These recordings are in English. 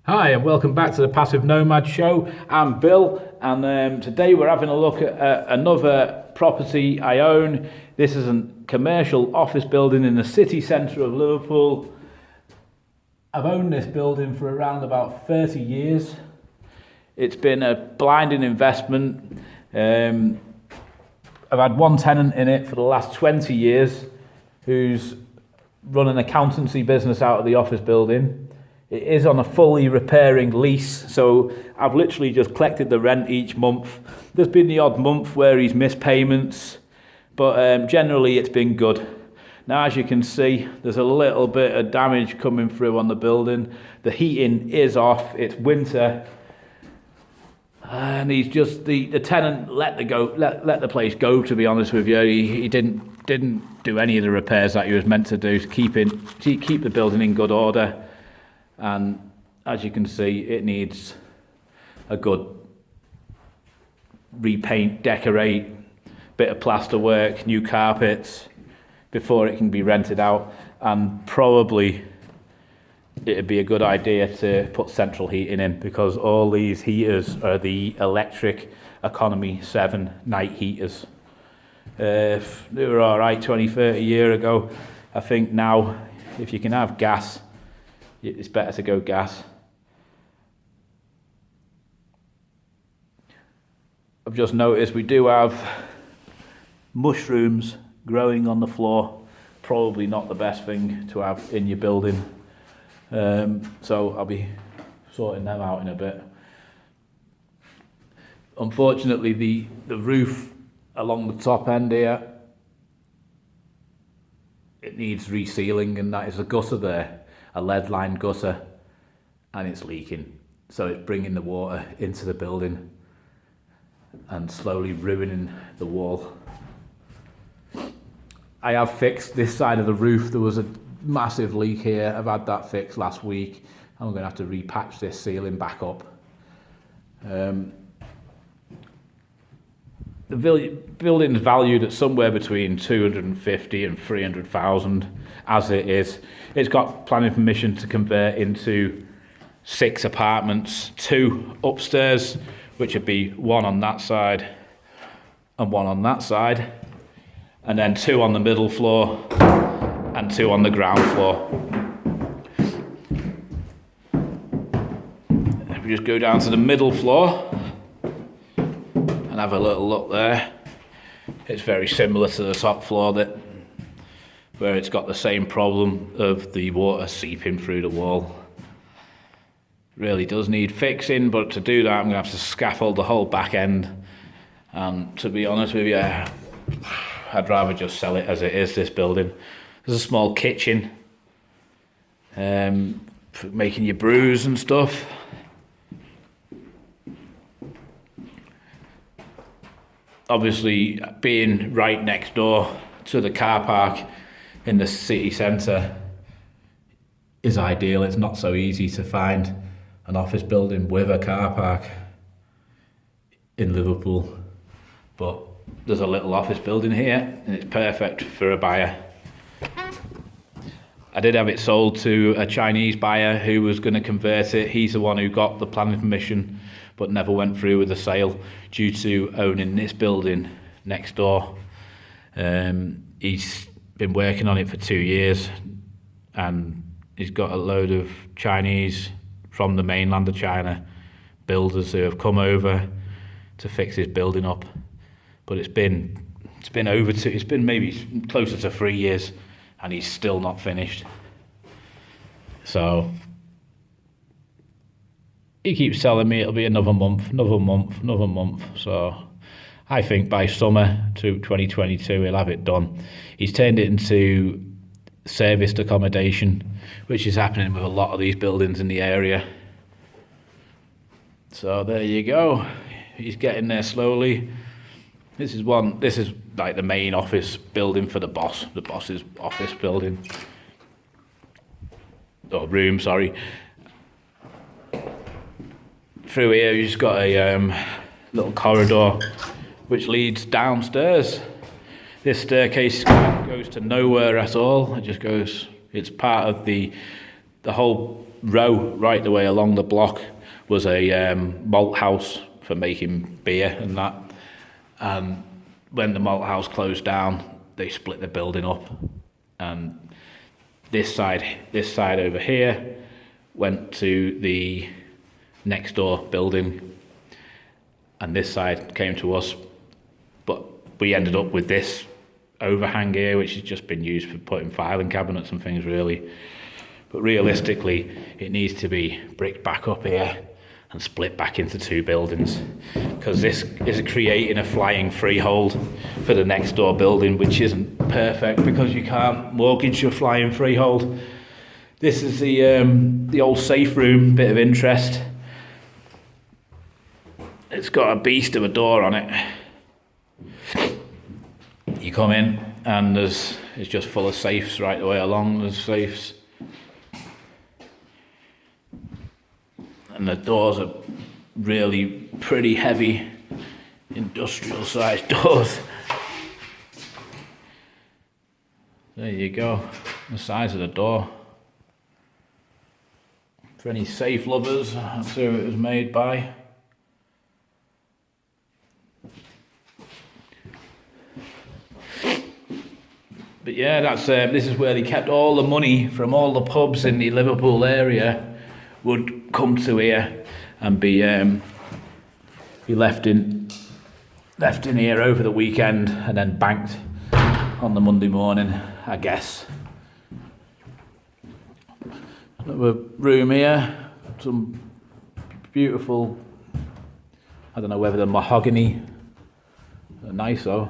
Hi and welcome back to the Passive Nomad Show. I'm Bill and today we're having a look at another property I own. This is a commercial office building in the city centre of Liverpool. I've owned this building for around about 30 years. It's been a blinding investment. I've had one tenant in it for the last 20 years who's run an accountancy business out of the office building. It is on a fully repairing lease, so I've literally just collected the rent each month. There's been the odd month where he's missed payments, but generally it's been good. Now, as you can see, there's a little bit of damage coming through on the building. The heating is off, it's winter, and he's just, the tenant let the place go, to be honest with you. He didn't do any of the repairs that he was meant to do to keep the building in good order. And as you can see, it needs a good repaint, decorate, bit of plaster work, new carpets before it can be rented out. And probably it'd be a good idea to put central heating in, because all these heaters are the electric economy 7 night heaters. They were all right 20-30 years ago. I think now, if you can have gas, it's better to go gas. I've just noticed we do have mushrooms growing on the floor. Probably not the best thing to have in your building. So I'll be sorting them out in a bit. Unfortunately, the roof along the top end here, it needs resealing, and that is a gutter there. A lead line gutter, and it's leaking, so it's bringing the water into the building and slowly ruining the wall. I have fixed this side of the roof. There was a massive leak here. I've had that fixed last week. I'm going to have to repatch this ceiling back up. The building is valued at somewhere between 250 and 300,000 as it is. It's got planning permission to convert into 6 apartments, 2 upstairs, which would be 1 on that side and 1 on that side, and then 2 on the middle floor and 2 on the ground floor. If we just go down to the middle floor and have a little look there, it's very similar to the top floor, where it's got the same problem of the water seeping through the wall. Really does need fixing, but to do that I'm going to have to scaffold the whole back end, and to be honest with you, I'd rather just sell it as it is, this building. There's a small kitchen for making your brews and stuff. Obviously, being right next door to the car park in the city centre is ideal. It's not so easy to find an office building with a car park in Liverpool, but there's a little office building here and it's perfect for a buyer. I did have it sold to a Chinese buyer who was going to convert it. He's the one who got the planning permission but never went through with the sale due to owning this building next door. He's been working on it for 2 years, and he's got a load of Chinese from the mainland of China builders who have come over to fix his building up. But it's been maybe closer to 3 years, and he's still not finished. So he keeps telling me it'll be another month. So I think by summer to 2022 he'll have it done. He's turned it into serviced accommodation, which is happening with a lot of these buildings in the area. So there you go. He's getting there slowly. This is like the main office building for the boss's office building. Or room, sorry. Through here you've just got a little corridor which leads downstairs. This staircase goes to nowhere at all. It just goes, it's part of the whole row right the way along the block was a malt house for making beer and that. And when the malt house closed down, they split the building up, and this side over here went to the next door building, and this side came to us. But we ended up with this overhang here, which has just been used for putting filing cabinets and things, really. But realistically, it needs to be bricked back up here and split back into two buildings, because this is creating a flying freehold for the next door building, which isn't perfect because you can't mortgage your flying freehold. This is the old safe room, bit of interest. It's got a beast of a door on it. You come in and it's just full of safes right the way along. There's safes. And the doors are really pretty heavy, industrial sized doors. There you go, the size of the door. For any safe lovers, that's who it was made by. But yeah, that's this is where they kept all the money from all the pubs in the Liverpool area would come to here and be left in here over the weekend and then banked on the Monday morning, I guess. Another room here, some beautiful, I don't know whether they're mahogany, they're nice though.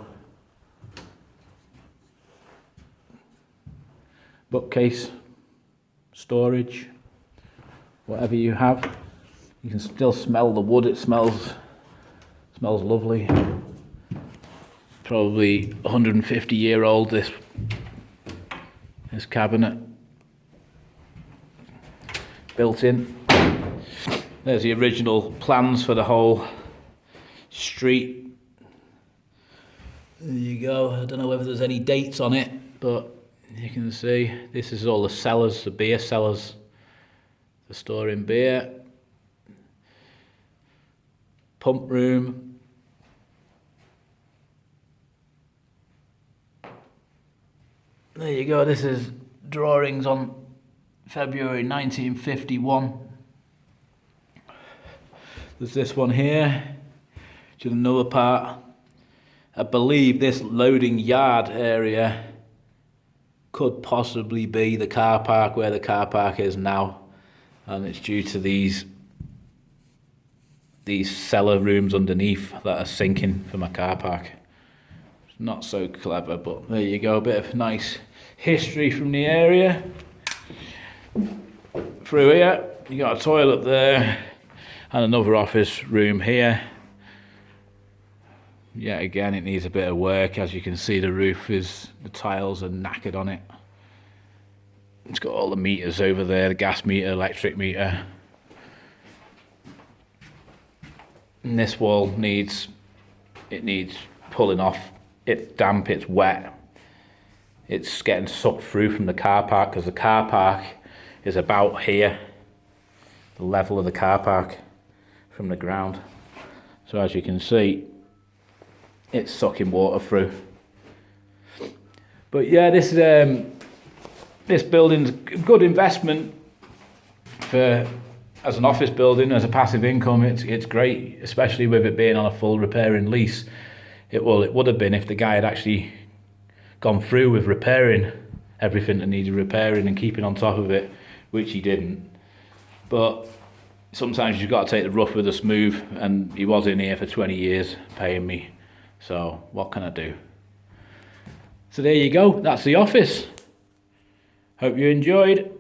Bookcase, storage, whatever you have. You can still smell the wood. It smells lovely. Probably 150-year-old, this cabinet. Built in. There's the original plans for the whole street. There you go. I don't know whether there's any dates on it, but you can see this is all the cellars, the beer cellars, for storing beer. Pump room. There you go. This is drawings on February 1951. There's this one here, which is another part. I believe this loading yard area could possibly be the car park where the car park is now, and it's due to these cellar rooms underneath that are sinking for my car park. It's not so clever, but there you go, a bit of nice history from the area. Through here, you got a toilet there and another office room here. Yeah, again, it needs a bit of work. As you can see, the tiles are knackered on it. It's got all the meters over there, the gas meter, electric meter. And this wall needs pulling off. It's damp, it's wet. It's getting sucked through from the car park, because the car park is about here, the level of the car park from the ground. So as you can see, it's sucking water through. But yeah, this building's a good investment as an office building, as a passive income. It's great, especially with it being on a full repairing lease. It would have been if the guy had actually gone through with repairing everything that needed repairing and keeping on top of it, which he didn't. But sometimes you've got to take the rough with the smooth, and he was in here for 20 years paying me. So what can I do? So there you go, that's the office. Hope you enjoyed.